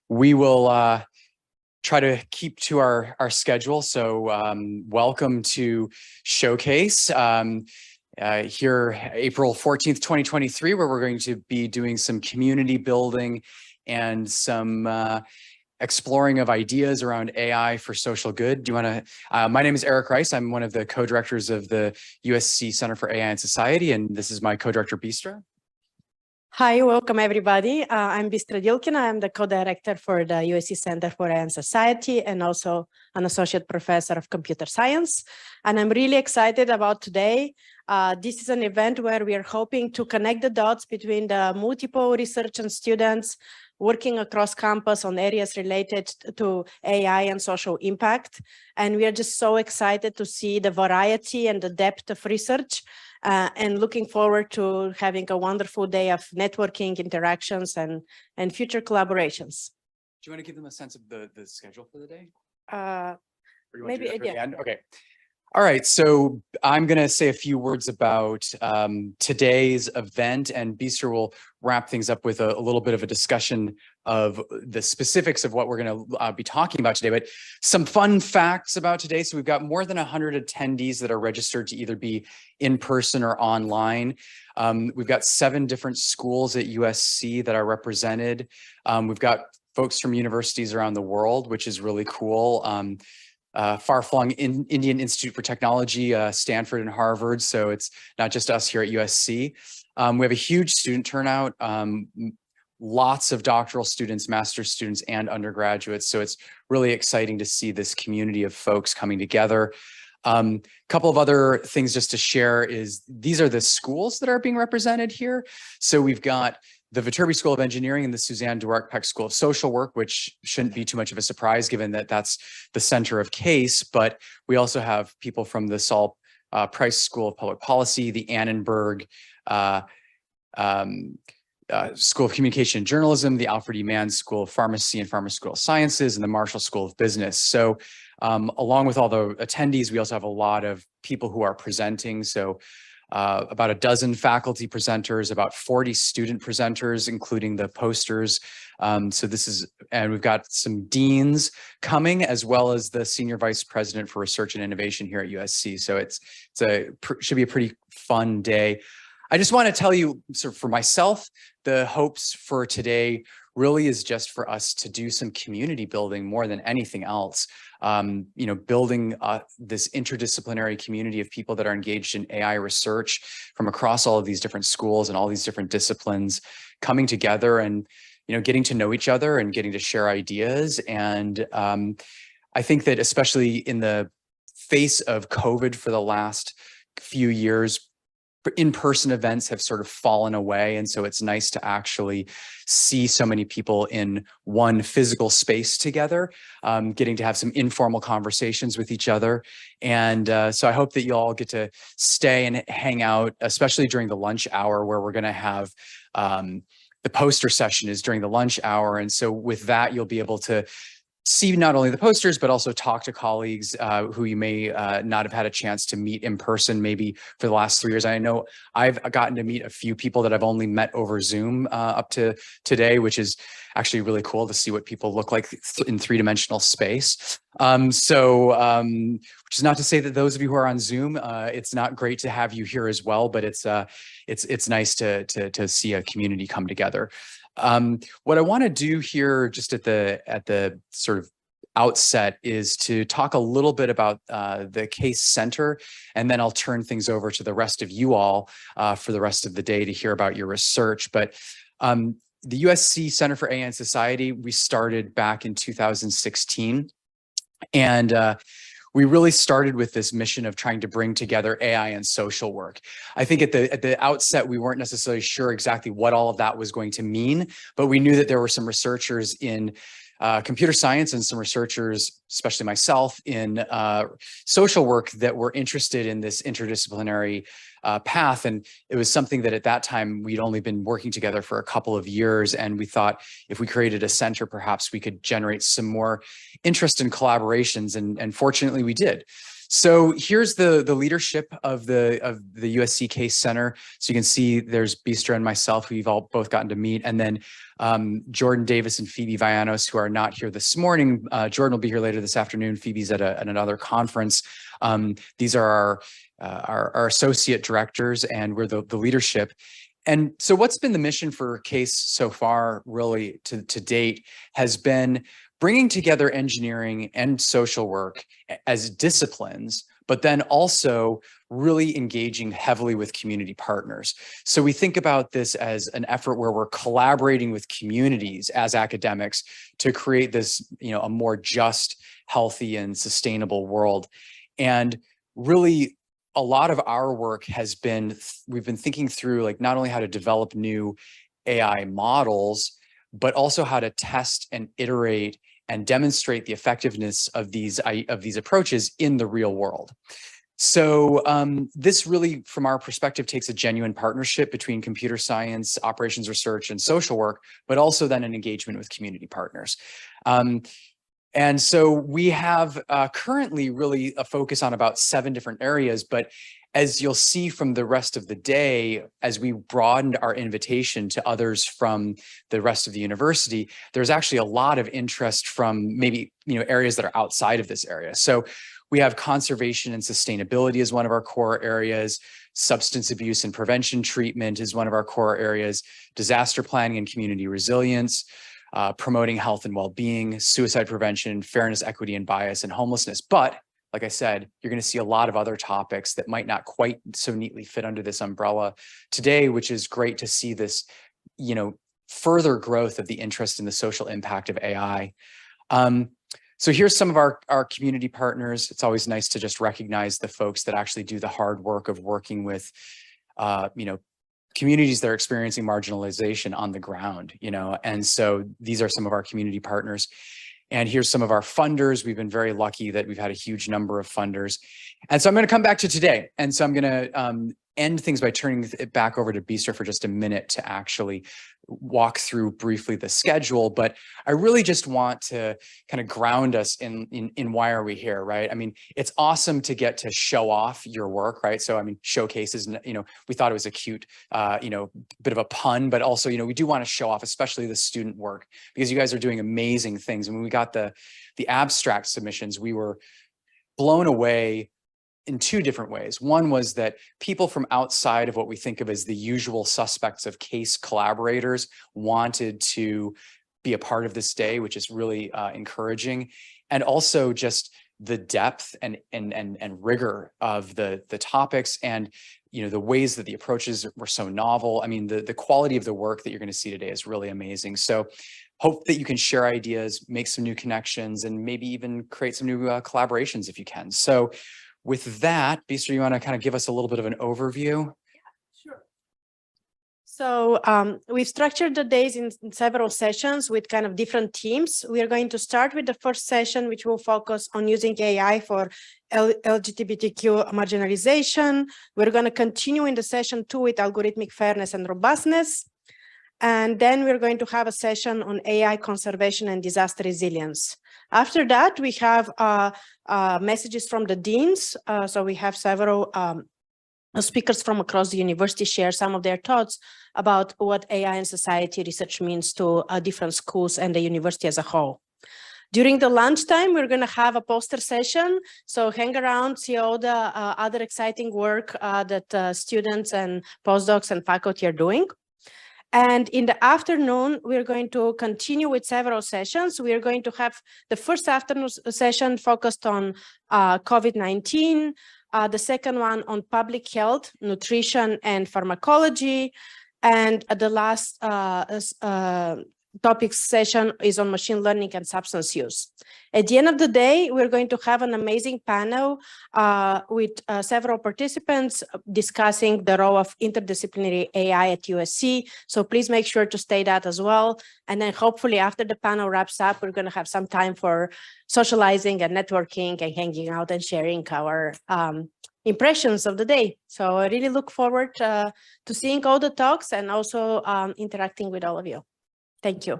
we will try to keep to our schedule. So welcome to ShowCAIS here April 14th, 2023, where we're going to be doing some community building and some exploring of ideas around AI for social good. Do you want to, my name is Eric Rice. I'm one of the co-directors of the USC Center for AI and Society, and this is my co-director, Bistra. Hi, welcome everybody. I'm Bistra Dilkin. I'm the co-director for the USC Center for AI and Society and also an associate professor of computer science. And I'm really excited about today. This is an event where we are hoping to connect the dots between the multiple research and students working across campus on areas related to AI and social impact. And we are just so excited to see the variety and the depth of research and looking forward to having a wonderful day of networking, interactions, and future collaborations. Do you want to give them a sense of the schedule for the day? Maybe at the end? Okay. All right, so I'm going to say a few words about today's event, and Bistra will wrap things up with a little bit of a discussion of the specifics of what we're going to be talking about today. But some fun facts about today. So we've got more than 100 attendees that are registered to either be in person or online. We've got 7 different schools at USC that are represented. We've got folks from universities around the world, which is really cool. Far-flung Indian Institute for Technology, Stanford and Harvard. So it's not just us here at USC. We have a huge student turnout, lots of doctoral students, master's students, and undergraduates. So it's really exciting to see this community of folks coming together. A couple of other things just to share is these are the schools that are being represented here. So we've got the Viterbi School of Engineering and the Suzanne Dwork Peck School of Social Work, which shouldn't be too much of a surprise given that that's the center of CAIS, but we also have people from the Saul Price School of Public Policy, the Annenberg School of Communication and Journalism, the Alfred E. Mann School of Pharmacy and Pharmaceutical Sciences, and the Marshall School of Business. So along with all the attendees, we also have a lot of people who are presenting. So about a dozen faculty presenters, about 40 student presenters, including the posters. So this is, and we've got some deans coming, as well as the senior vice president for research and innovation here at USC. So should be a pretty fun day. I just want to tell you, sort of for myself, the hopes for today really is just for us to do some community building more than anything else. Building this interdisciplinary community of people that are engaged in AI research from across all of these different schools and all these different disciplines, coming together and, getting to know each other and getting to share ideas. And I think that especially in the face of COVID for the last few years, in-person events have sort of fallen away. And so it's nice to actually see so many people in one physical space together, getting to have some informal conversations with each other. And so I hope that you all get to stay and hang out, especially during the lunch hour, where we're going to have the poster session is during the lunch hour. And so with that, you'll be able to see not only the posters, but also talk to colleagues who you may not have had a chance to meet in person, maybe for the last 3 years. I know I've gotten to meet a few people that I've only met over Zoom up to today, which is actually really cool to see what people look like in 3-dimensional space. Which is not to say that those of you who are on Zoom, it's not great to have you here as well, but it's nice to see a community come together. What I want to do here just at the sort of outset is to talk a little bit about the CAIS Center, and then I'll turn things over to the rest of you all for the rest of the day to hear about your research. But the USC Center for AI and Society, we started back in 2016, and we really started with this mission of trying to bring together AI and social work. I think at the outset, we weren't necessarily sure exactly what all of that was going to mean, but we knew that there were some researchers in computer science and some researchers, especially myself, in social work that were interested in this interdisciplinary path. And it was something that at that time, we'd only been working together for a couple of years. And we thought if we created a center, perhaps we could generate some more interest in collaborations. And fortunately, we did. So here's the leadership of the USC CAIS Center. So you can see there's Bistra and myself, who you've all both gotten to meet, and then Jordan Davis and Phoebe Vianos, who are not here this morning. Jordan will be here later this afternoon. Phoebe's at another conference. These are our associate directors, and we're the leadership. And so what's been the mission for CAIS so far, really to date, has been bringing together engineering and social work as disciplines, but then also really engaging heavily with community partners. So we think about this as an effort where we're collaborating with communities as academics to create this, a more just, healthy, and sustainable world. And really, a lot of our work has been, we've been thinking through like not only how to develop new AI models, but also how to test and iterate and demonstrate the effectiveness of these approaches in the real world. So this really, from our perspective, takes a genuine partnership between computer science, operations research, and social work, but also then an engagement with community partners. And so we have currently really a focus on about 7 different areas, but as you'll see from the rest of the day, as we broadened our invitation to others from the rest of the university, there's actually a lot of interest from maybe areas that are outside of this area. So we have conservation and sustainability as one of our core areas. Substance abuse and prevention treatment is one of our core areas. Disaster planning and community resilience. Promoting health and well-being, suicide prevention, fairness, equity, and bias, and homelessness. But like I said, you're going to see a lot of other topics that might not quite so neatly fit under this umbrella today, which is great to see this, further growth of the interest in the social impact of AI. So here's some of our community partners. It's always nice to just recognize the folks that actually do the hard work of working with, communities that are experiencing marginalization on the ground, and so these are some of our community partners. And here's some of our funders. We've been very lucky that we've had a huge number of funders. And so I'm going to come back to today. And so I'm going to end things by turning it back over to Bistra for just a minute to actually walk through briefly the schedule. But I really just want to kind of ground us in why are we here, right? I mean, it's awesome to get to show off your work, right? So I mean, ShowCAIS is, we thought it was a cute, bit of a pun, but also, we do want to show off, especially the student work, because you guys are doing amazing things. And when we got the abstract submissions, we were blown away in 2 different ways. One was that people from outside of what we think of as the usual suspects of CAIS collaborators wanted to be a part of this day, which is really encouraging. And also just the depth and rigor of the topics, and the ways that the approaches were so novel. I mean, the quality of the work that you're going to see today is really amazing. So hope that you can share ideas, make some new connections, and maybe even create some new collaborations if you can. So with that, Bistra, you want to kind of give us a little bit of an overview? Yeah, sure. So we've structured the days in several sessions with kind of different teams. We are going to start with the first session, which will focus on using AI for LGBTQ marginalization. We're going to continue in the session 2 with algorithmic fairness and robustness. And then we're going to have a session on AI conservation and disaster resilience. After that, we have messages from the deans. So we have several speakers from across the university share some of their thoughts about what AI and society research means to different schools and the university as a whole. During the lunchtime, we're going to have a poster session. So hang around, see all the other exciting work that students and postdocs and faculty are doing. And in the afternoon, we're going to continue with several sessions. We are going to have the first afternoon session focused on COVID-19, the second one on public health, nutrition, and pharmacology, and the last topic session is on machine learning and substance use. At the end of the day, we're going to have an amazing panel with several participants discussing the role of interdisciplinary AI at USC. So please make sure to stay that as well. And then hopefully after the panel wraps up, we're going to have some time for socializing and networking and hanging out and sharing our impressions of the day. So I really look forward to seeing all the talks and also interacting with all of you. Thank you.